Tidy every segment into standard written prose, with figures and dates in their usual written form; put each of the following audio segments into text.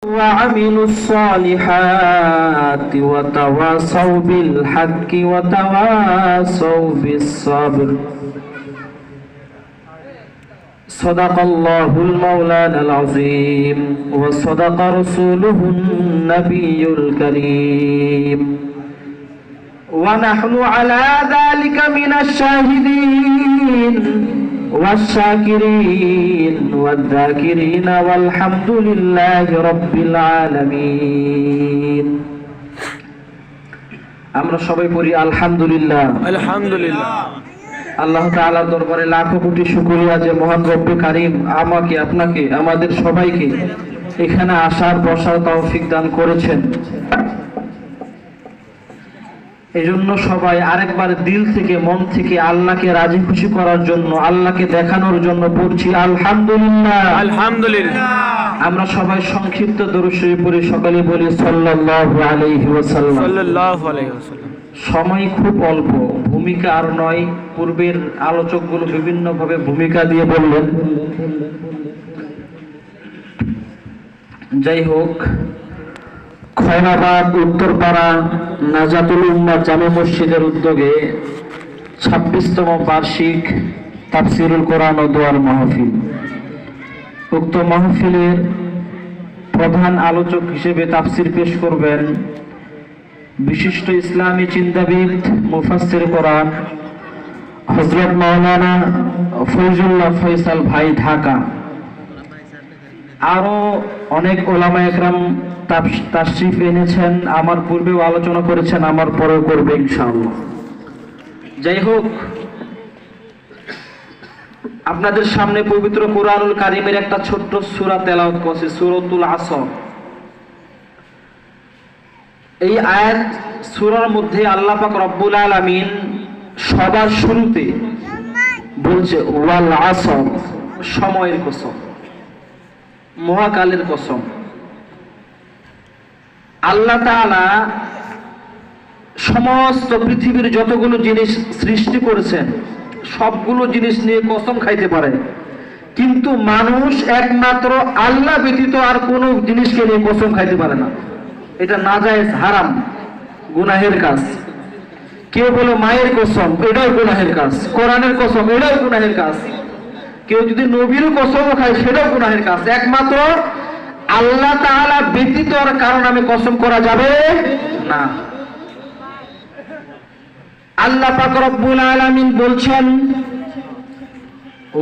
وعملوا الصالحات وتواصوا بالحق وتواصوا بالصبر. صدق الله المولانا العظيم وصدق رسوله النبي الكريم ونحن على ذلك من الشاهدين والشاكرين والذاكرين والحمد لله رب العالمين. আমরা সবাই পড়ি আলহামদুলিল্লাহ। আলহামদুলিল্লাহ। আল্লাহ তাআলার দরবারে লাখো কোটি শুকরিয়া যে মহান রব্বে কারীম আমাকে, আপনাকে, আমাদের সবাইকে এখানে আসার বসার তৌফিক দান করেছেন। এজন্য সবাই আরেকবার দিল থেকে, মন থেকে আল্লাহকে রাজি খুশি করার জন্য, আল্লাহকে দেখানোর জন্য পড়ছি আলহামদুলিল্লাহ। আলহামদুলিল্লাহ। আমরা সবাই সংক্ষিপ্ত দরুদ শরীফ পড়ে সকালে বলি সাল্লাল্লাহু আলাইহি ওয়াসাল্লাম। সাল্লাল্লাহু আলাইহি ওয়াসাল্লাম। সময় খুব অল্প, ভূমিকা আর নয়। পূর্বের আলোচকগুলো বিভিন্নভাবে ভূমিকা দিয়ে বললেন। যাই হোক, খয়রাবাদ উত্তরপাড়া নাজাতুল উম্মাহ জামে মসজিদের উদ্যোগে 26তম বার্ষিক তাফসিরুল কোরআন ও দোয়ার মাহফিল। উক্ত মাহফিলের প্রধান আলোচক হিসেবে তাফসির পেশ করবেন বিশিষ্ট ইসলামী চিন্তাবিদ মুফাসসির কোরআন হযরত মাওলানা ফয়জুল্লাহ ফয়সাল ভাই, ঢাকা। আরো অনেক ওলামা একরাম তাশরিফ এনেছেন, আমার পূর্বেও আলোচনা করেছেন, আমার পরেও করবে ইনশাআল্লাহ। যাই হোক, আপনাদের সামনে পবিত্র কুরআনুল কারীমের একটা ছোট্ট সূরা তেলাওয়াত করছি, সূরাতুল আসর। এই আয়াত সূরার মধ্যে আল্লাহ পাক রব্বুল আলামিন সবার শুরুতে বলছে ওয়াল আসর, সময়ের কসম, মহাকালের কসম। আল্লাহ তাআলা সমস্ত পৃথিবীর যতগুলো জিনিস সৃষ্টি করেছেন সবগুলো জিনিস নিয়ে কসম খাইতে পারে, কিন্তু মানুষ একমাত্র আল্লাহ ব্যতীত আর কোনো জিনিসকে নিয়ে কসম খাইতে পারে না। এটা নাজায়েজ, হারাম, গুনাহের কাজ। কেউ বলে মায়ের কসম, এটাও গুনাহের কাজ। কোরআনের কসম, এটাও গুনাহের কাজ। কেউ যদি নবীর কসম খায় সেটাও গুনাহের কাজ। একমাত্র আল্লাহ তাআলা ব্যতীত আর কারণ আমি কসম করা যাবে না। আল্লাহ পাক রব্বুল আলামিন বলছেন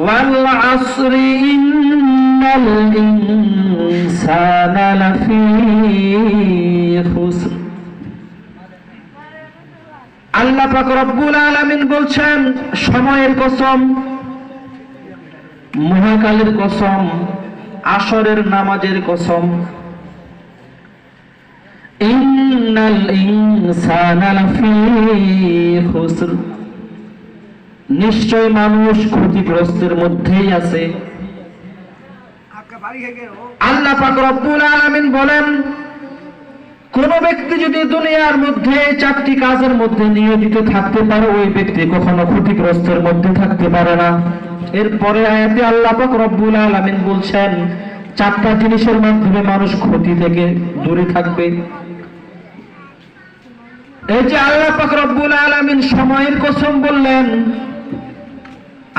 ওয়াল আসরি ইন্নাল ইনসানা লাফি খুসর। আল্লাহ পাক রব্বুল আলামিন বলছেন সময়ের কসম, মহাকালের কসম, আসরের নামাজের কসম। ইন্নাল ইনসানা লাফি খুসর, নিশ্চয় মানুষ ক্ষতিগ্রস্তের মধ্যেই আছে। আল্লাহ পাক রব্বুল আলামিন বলেন কোন ব্যক্তি যদি দুনিয়ার মধ্যে 4টি কাজের মধ্যে নিয়োজিত থাকতে পারে ওই ব্যক্তি কখনো ক্ষতিগ্রস্তের মধ্যে থাকতে পারে না। এরপরে আয়াতে আল্লাহ পাক রব্বুল আলামিন বলছেন 4টা জিনিসের মাধ্যমে মানুষ ক্ষতি থেকে দূরে থাকবে। এই যে আল্লাহ পাক রব্বুল আলামিন সময়ের কসম বললেন,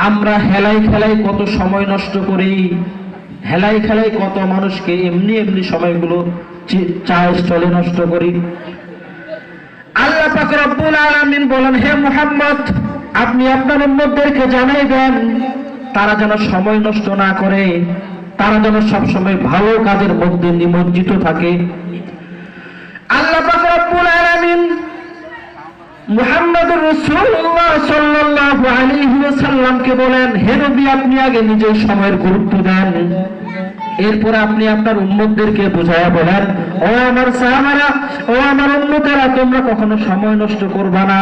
আমরা হেলাই খেলাই কত সময় নষ্ট করি, হেলাই খেলাই কত মানুষকে এমনি এমনি সময়গুলো চায় চলে নষ্ট করি। আল্লাহ পাক রব্বুল আলামিন বলেন হে মুহাম্মদ, আপনি আপনার উম্মতদেরকে জানাই দেন তারা যেন সময় নষ্ট না করে, তারা যেন সব সময় ভালো কাজের মধ্যে নিমজ্জিত থাকে। আল্লাহ পাক রব্বুল আলামিন মুহাম্মদুর রাসূলুল্লাহ সাল্লাল্লাহু আলাইহি ওয়াসাল্লামকে বলেন হে নবী, আপনি আগে নিজের সময়ের গুরুত্ব দেন, এরপর আপনি আপনার উম্মতদেরকে বুঝায়া বলেন ও আমার সাহাবারা, ও আমার উম্মতেরা, তোমরা কখনো সময় নষ্ট করবা না।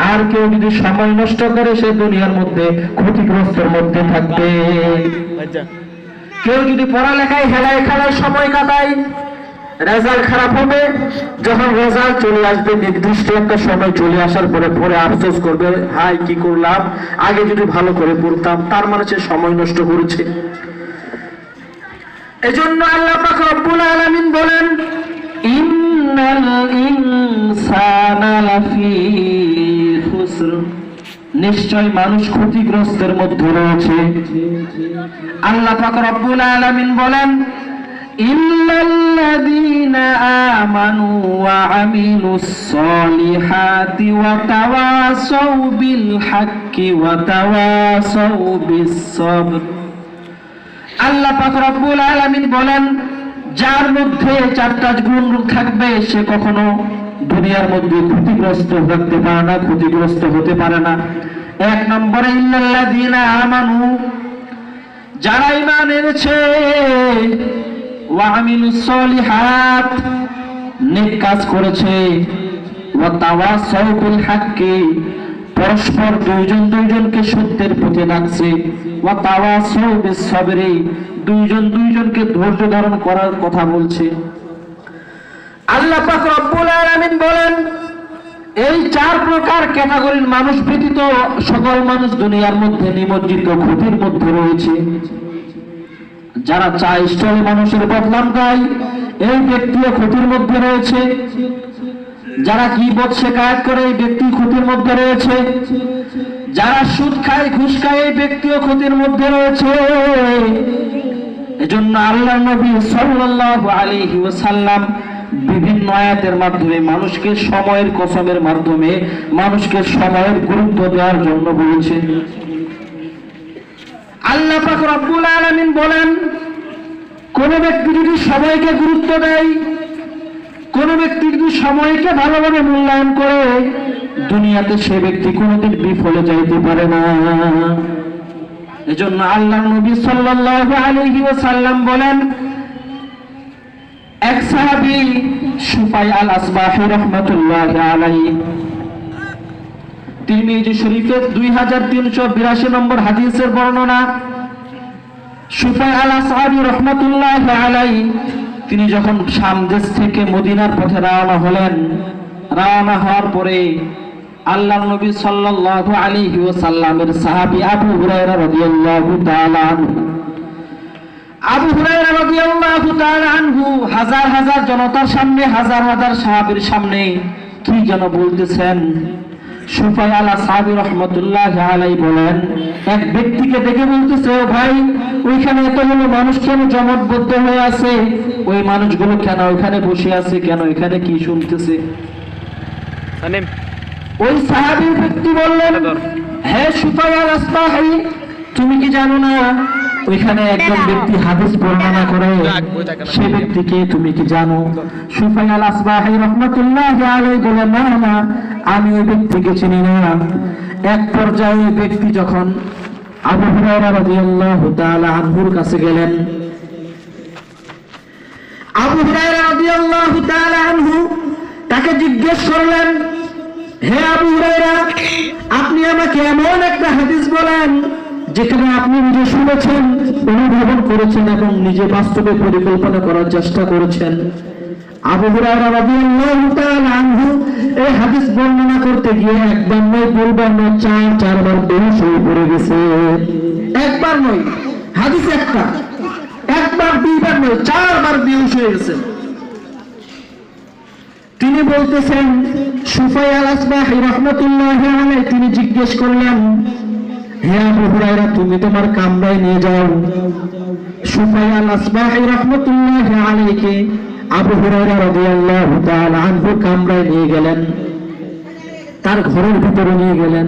আর কেউ যদি সময় নষ্ট করে সে দুনিয়ার মধ্যে ক্ষতিগ্রস্তের মধ্যে থাকবে। কেউ যদি পড়ালেখায় হেলায় খেলায় সময় কাটায় রেজাল্ট খারাপ হবে। যখন রেজাল্ট চলে আসবে, নির্দিষ্ট একটা সময় চলে আসার পরে পরে আফসোস করবে, হাই কি করলাম, আগে যদি ভালো করে পড়তাম। তার মানে সে সময় নষ্ট করেছে। এজন্য আল্লাহ পাক রব্বুল আলামিন নিশ্চয় মানুষ ক্ষতিগ্রস্তের মধ্যে রয়েছে। আল্লাহ পাক রব্বুল আলামিন বলেন, ইল্লাল্লাযীনা আমানু ওয়া আমিলুস সলিহাতি ওয়া তাওয়াসাউ বিল হাক্কি ওয়া তাওয়াসাউ বিস সবর। আল্লাহ পাক রব্বুল আলামিন বলেন, যার মধ্যে চারটা গুণ থাকবে সে কখনো দুনিয়ার মধ্যে ক্ষতিগ্রস্ত হতে পারে না, ক্ষতিগ্রস্ত হতে পারে না। এক নম্বরে ইল্লাল্লাযীনা আমানু, যারা ঈমান এনেছে, ওয়া আমিলুস সলিহাত, নেক কাজ করেছে, ওয়া তাওয়াসাউ বিল হাক্কি, পরস্পর দুইজন দুইজনকে সত্যের পথে ডাকছে, ওয়া তাওয়াসাউ বিস সবরি, দুইজন দুইজনকে ধৈর্য ধারণ করার কথা বলছে। আল্লাহ পাক রব্বুল আলামিন বলেন, এই চার প্রকার ক্যাটাগরির মানুষ ব্যতীত সকল মানুষ দুনিয়ার মধ্যে নিমজ্জিত ক্ষতির মধ্যে রয়েছে। যারা চায় স্থলে মানুষের বদনাম গায়, এই ব্যক্তিও ক্ষতির মধ্যে রয়েছে। যারা গীবত শিকায়ত করে, এই ব্যক্তি ক্ষতির মধ্যে রয়েছে। যারা সুদ খায়, ঘুষ খায়, এই ব্যক্তিও ক্ষতির মধ্যে রয়েছে। এজন্য আল্লাহর নবী সাল্লাল্লাহু আলাইহি ওয়াসাল্লাম বিভিন্ন আয়াতের মাধ্যমে মানুষকে সময়ের কসমের মাধ্যমে মানুষকে সময়ের গুরুত্ব দেওয়ার জন্য বলেছেন। আল্লাহ পাক রব্বুল আলামিন বলেন, কোন ব্যক্তি যদি সময়কে গুরুত্ব দেয়, কোন ব্যক্তি যদি সময়কে ভালোভাবে মূল্যায়ন করে, দুনিয়াতে সে ব্যক্তি কোনোদিন বিফলে যাইতে পারে না। এজন্য আল্লাহর নবী সাল্লাল্লাহু আলাইহি ওয়াসাল্লাম বলেন, এক সাহাবী সুফাই আল আসবাহি রাহমাতুল্লাহি আলাইহি, তিরমিজি শরীফের 2382 নম্বর হাদিসের বর্ণনা। সুফাই আল আসবাহি রাহমাতুল্লাহি আলাইহি তিনি যখন শাম দেশ থেকে মদিনার পথে রওনা হলেন, রওনা হওয়ার পরে আল্লাহর নবী সাল্লাল্লাহু আলাইহি ওয়াসাল্লামের সাহাবী আবু হুরায়রা রাদিয়াল্লাহু তাআলা আনহু, আবু হুরায়রা রাদিয়াল্লাহু তাআলা আনহু হাজার হাজার জনতার সামনে, হাজার হাজার সাহাবীর সামনে কি যেন বলতেছেন। সুফাই আল আসহাবি রাহমাতুল্লাহি আলাইহি বলেন, এক ব্যক্তিকে দেখে বলতেছে, ও ভাই, ওইখানে এতগুলো মানুষ কেন জমাটবদ্ধ হয়ে আছে? ওই মানুষগুলো কেন ওইখানে বসে আছে? কেন এখানে কি শুনতেছে? ওই সাহাবী ব্যক্তি বললেন, হে সুফাই আল আসহাবি, তুমি কি জানো না ওইখানে একজন ব্যক্তি হাদিস বর্ণনা করে? সে ব্যক্তিকে তুমি কি জানো? সুফাই আল আসবাহি রাহমাতুল্লাহি আলাইহি বলেন, না না, আমি ওই ব্যক্তিকে চিনি না। এক পর্যায়ে ওই ব্যক্তি যখন আবু হুরায়রা রাদিয়াল্লাহু তাআলা আনহুর কাছে গেলেন, আবু হুরায়রা রাদিয়াল্লাহু তাআলা আনহু তাকে জিজ্ঞেস করলেন, হে আবু হুরায়রা, আপনি আমাকে এমন একটা হাদিস বলেন যেখানে আপনি নিজে শুনেছেন, অনুধাবন করেছেন এবং নিজে বাস্তবে পরিকল্পনা করার চেষ্টা করেছেন। আবু হুরায়রা রাদিয়াল্লাহু তাআলা আনহু এই হাদিস বর্ণনা করতে গিয়ে একবার নয়, দুইবার নয়, চারবার বেহুশ হয়ে পড়ে গেছে। একবার নয়, হাদিস একটা, একবার দুইবার নয়, চারবার বেহুশ হয়ে গেছে। তিনি বলতেছেন, সুফাই আল আসবাহি রাহমাতুল্লাহি আলাইহি তিনি জিজ্ঞেস করলেন, হে আবু হুরায়রা, তুমি তোমার কামরায় নিয়ে যাও। সুফাই আল আসবাহি রাহমাতুল্লাহি আলাইহি আবু হুরায়রা রাদিয়াল্লাহু তাআলা আনহু কামরায় নিয়ে গেলেন, তার ঘরের ভিতরে নিয়ে গেলেন।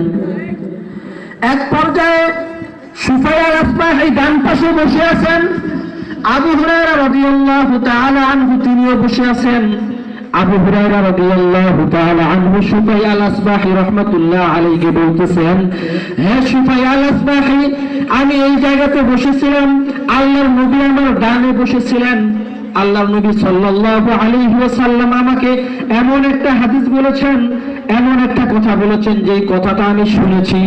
এক পর্যায়ে সুফাই আল আসবাহি ডান পাশে বসে আছেন, আবু হুরায়রা রাদিয়াল্লাহু তাআলা আনহু তিনিও বসে আছেন। আবু হুরায়রা রাদিয়াল্লাহু তাআলা আনহু সুফাই আল আসবাহি রাহমাতুল্লাহ আলাইহি বলতেছেন, হে সুফাই আল আসবাহি, আমি এই জায়গাতে বসেছিলাম, আল্লাহর নবী আমার ডানে বসেছিলেন। আল্লাহর নবী সাল্লাল্লাহু আলাইহি ওয়াসাল্লাম আমাকে এমন একটা হাদিস বলেছেন, এমন একটা কথা বলেছেন, যে কথাটা আমি শুনেছি,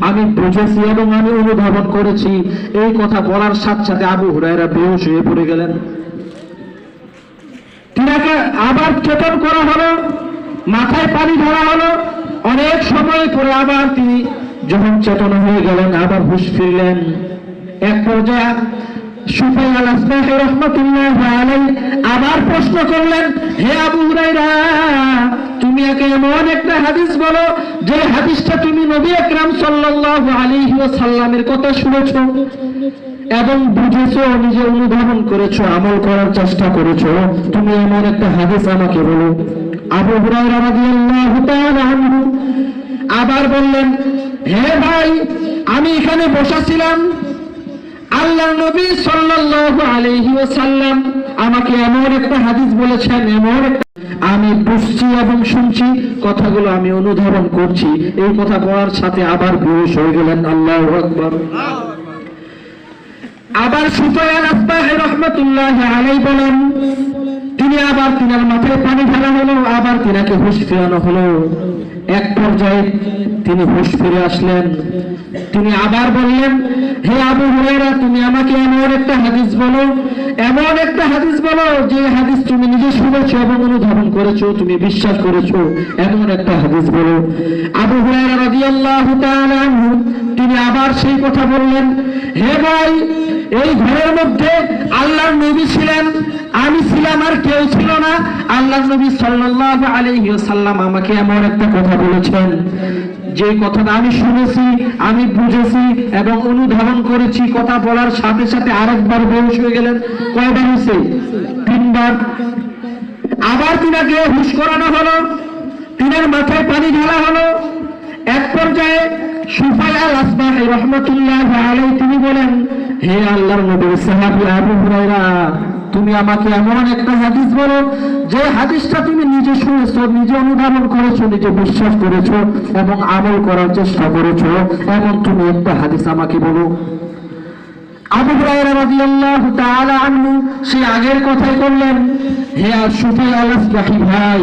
আমি বুঝেছি এবং আমি অনুধাবন করেছি। এই কথা বলার সাথে সাথে আবু হুরায়রা বেহুশ হয়ে পড়ে গেলেন। তিনাকে আবার চেতন করা হলো, মাথায় পানি ধরা হলো। অনেক সময় পরে আবার তিনি যখন চেতন হয়ে গেলেন, আবার হুঁশ ফিরলেন। এক পর্যায়ে সুফাই আল-আসবাহি রাহমাতুল্লাহি আলাইহি আবার প্রশ্ন করলেন, হে আবু হুরায়রা, তুমি একে এমন একটা হাদিস বলো যে হাদিসটা তুমি নবী আকরাম সাল্লাল্লাহু আলাইহি ওয়াসাল্লামের কথা শুনেছো এবং বুঝেছো, নিজে অনুধাবন করেছো, আমল করার চেষ্টা করেছো, তুমি এমন একটা হাদিস আমাকে বলো। আবু হুরায়রা রাদিয়াল্লাহু তাআলা আনহু আবার বললেন, হে ভাই, আমি এখানে বসা ছিলাম, আল্লাহর নবী সাল্লাল্লাহু আলাইহি ওয়াসাল্লাম আমাকে এমন একটা হাদিস বলেছেন, এমন একটা, আমি বুঝছি এবং শুনছি, কথাগুলো আমি অনুধাবন করছি। এই কথা বলার সাথে আবার বেহুশ হয়ে গেলেন। আল্লাহু আকবার। আবার সুফাই আল-আসবাহি রাহমাতুল্লাহি আলাইহি বলেন, তিনি আবার তিনার মাথায় পানি ঢালা হলো, আবার তিনাকে হুঁশ ফেরানো হলো। এক পর্যায়ে তিনি হুঁশ ফিরে আসলেন। তিনি আবার বললেন, হে আবু হুরায়রা, তুমি আমাকে এমন একটা হাদিস বলো, এমন একটা হাদিস বলো যে হাদিস তুমি নিজে শুনেছো এবং অনুধাবন করেছো, তুমি বিশ্বাস করেছো, এমন একটা হাদিস বলো। আবু হুরায়রা রাদিয়াল্লাহু তাআলা আনহু তিনি আবার সেই কথা বললেন, হে ভাই, এই ঘরের মধ্যে আল্লাহর নবী ছিলেন, আমি ছিলাম, আর কেউ ছিল না। আল্লাহর নবী সাল্লাল্লাহু আলাইহি ওয়াসাল্লাম আমাকে এমন একটা কথা বলেছেন, যে কথাটা আমি শুনেছি, আমি বুঝেছি এবং অনুধাবন করেছি। কথা বলার সাথে সাথে আরেকবার বেহুশ হয়ে গেলেন। কয়বার হয়েছে? 3 বার। আবার তিনাকে হুঁশ করানো হলো, তিনার মাথায় পানি ঢালা হলো। এক পর্যায়ে সুফাই আল-আসবাহি রাহমাতুল্লাহি আলাইহি তিনি বলেন, হে আল্লাহর নবীর সাহাবী আবু হুরায়রা, তুমি আমাকে এমন একটা হাদিস বলো যে হাদিসটা তুমি নিজে শুনেছো, নিজে অনুধাবন করেছো, নিজে বিশ্বাস করেছো এবং আমল করার চেষ্টা করেছো, এমন তুমি একটা হাদিস আমাকে বলো। আবু হুরায়রা রাদিয়াল্লাহু তাআলা আনহু সে আগের কথাই করলেন, হে সুফাই আল-আসবাহি ভাই,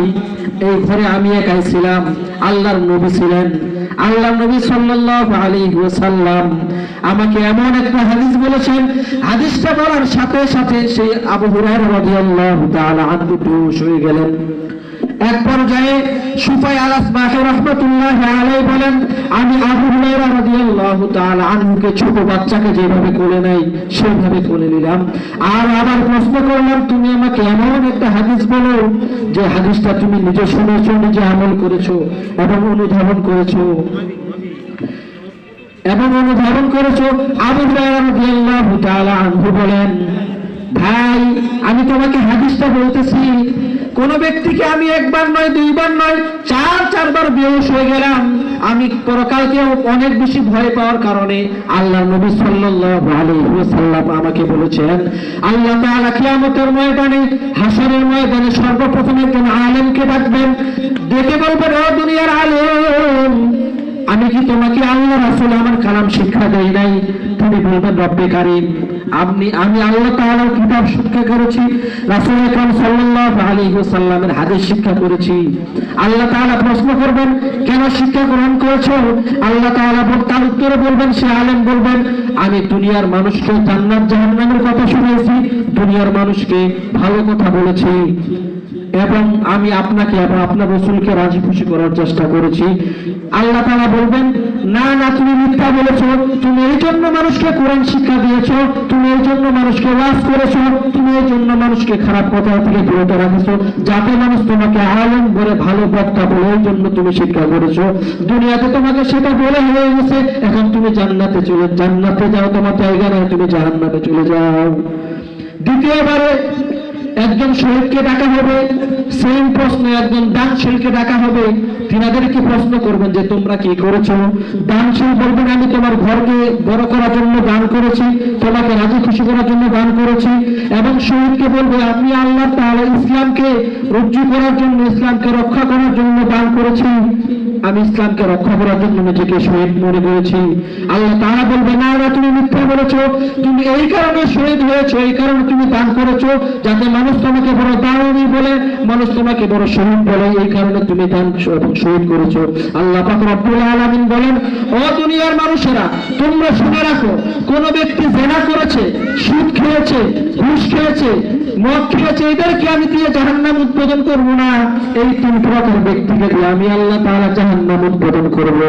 এই ঘরে আমি একাই ছিলাম, আল্লাহর নবী ছিলেন, আল্লাহর নবী সাল্লাল্লাহু আলাইহি ওয়াসাল্লাম আমাকে এমন একটা হাদিস বলেছেন। হাদিসটা বলার সাথে সাথে সেই আবু হুরায়রা রাদিয়াল্লাহু তাআলা আনহু বেহুশ হয়ে গেলেন। এক পর্যায়ে সুফাই আল-আসবাহি রাহমাতুল্লাহি আলাইহি বলেন, আমি আবু হুরায়রা রাদিয়াল্লাহু তাআলা আনহুকে ছোট বাচ্চাকে যেভাবে কোলে নেই সেভাবে কোলে নিলাম, আর আবার প্রশ্ন করলাম, তুমি আমাকে এমন একটা হাদিস বলো যে হাদিসটা তুমি নিজে শুনেছো, নিজে আমল করেছো এবং অনুধাবন করেছো। আবু হুরায়রা রাদিয়াল্লাহু তাআলা আনহু বলেন, ভাই, আমি তোমাকে হাদিসটা বলতেছি, কোন ব্যক্তিকে আমি একবার নয়, 2 বার নয়, 4 বার বেহুশ হয়ে গেলাম। আমি পরকালকে অনেক বেশি ভয় পাওয়ার কারণে আল্লাহর নবী সাল্লাল্লাহু আলাইহি ওয়াসাল্লাম আমাকে বলেছেন, আল্লাহ তাআলা কিয়ামতের ময়দানে, হাসরের ময়দানে সর্বপ্রথম একজন আলেমকে ডাকবেন, ডেকে বলবেন, ও দুনিয়ার আলেম, আমি কি তোমাকে আল্লাহ রাসূল আমার কালাম শিক্ষা দেই নাই? তুমি বলবেন, রব্বে কারীম, আমি আল্লাহ তাআলার কিতাব শিক্ষা করেছি, রাসূল আকরাম সাল্লাল্লাহু আলাইহি ওয়াসাল্লামের হাদিস শিক্ষা করেছি। আল্লাহ তাআলা প্রশ্ন করবেন, কেন শিক্ষা গ্রহণ করেছো? আল্লাহ তাআলা তার উত্তরে বলবেন, সে আলেম বলবেন, আমি দুনিয়ার মানুষকে জান্নাত জাহান্নামের কথা শুনিয়েছি, দুনিয়ার মানুষকে ভালো কথা বলেছি এবং আমি আপনাকে এবং আপনার রাসূলকে রাজি খুশি করার চেষ্টা করেছি। আল্লাহ তাআলা বলবেন, না না, তুমি মিথ্যা বলেছো, তুমি এই জন্য মানুষকে কোরআন শিক্ষা দিয়েছো, তুমি এই জন্য মানুষকে ওয়াজ করেছো, তুমি এই জন্য মানুষকে খারাপ কথা থেকে বিরত রাখেছো, যাতে মানুষ তোমাকে আলেম বলে, ভালো বক্তা বলে, এই জন্য তুমি শিক্ষা করেছো। দুনিয়াতে তোমাকে সেটা বলে হয়ে গেছে, এখন তুমি জান্নাতে যাও, তোমার জায়গা নয়, তুমি জাহান্নামে চলে যাও। দ্বিতীয়বারে একজন শহীদকে ডাকা হবে, সেম প্রশ্ন একজন দানশীলকে ডাকা হবে। তিনাদেরকে প্রশ্ন করবেন যে তোমরা কি করেছো? দানশীল বলবেন, আমি তোমার ঘরকে বড় করার জন্য দান করেছি, তোমাকে রাজি খুশি করার জন্য দান করেছি। এবং শহীদকে বলবে, আমি আল্লাহ তাআলা ইসলামকে রজ্জু করার জন্য, ইসলামকে রক্ষা করার জন্য দান করেছি, আমি ইসলামকে রক্ষা করার জন্য নিজেকে শহীদ মনে করেছি। আল্লাহ তাআলা বলবে, না না, তুমি মিথ্যা বলেছো, তুমি এই কারণে শহীদ হয়েছো, এই কারণে তুমি দান করেছো যাতে মানুষ তোমাকে বড় দামি তুমি বলে মানুষ তোমাকে বড় শহীদ বলে, এই কারণে তুমি দান এবং শহীদ করেছো। আল্লাহ পাক রব্বুল আলামিন বলেন, ও দুনিয়ার মানুষেরা তোমরা শুনে রাখো, কোন ব্যক্তি জেনা করেছে, সুদ খেয়েছে, ঘুষ খেয়েছে, মদ খেয়েছে, এদেরকে আমি দিয়ে জাহান্নাম উদ্বোধন করব না। এই তিন প্রকার ব্যক্তিকে দিয়ে আমি আল্লাহ তাআলা জাহান্নাম উদ্বোধন করব।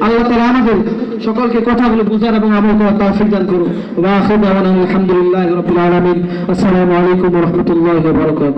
আল্লাহ তাআলা আমাদের সকলকে কথাগুলো বুঝার এবং আমল করার তৌফিক দান করুন। ওয়া আখিরু দাওয়ানা আলহামদুলিল্লাহি রাব্বিল আলামিন। আসসালামু আলাইকুম ওয়া রাহমাতুল্লাহি ওয়া বারাকাতুহু।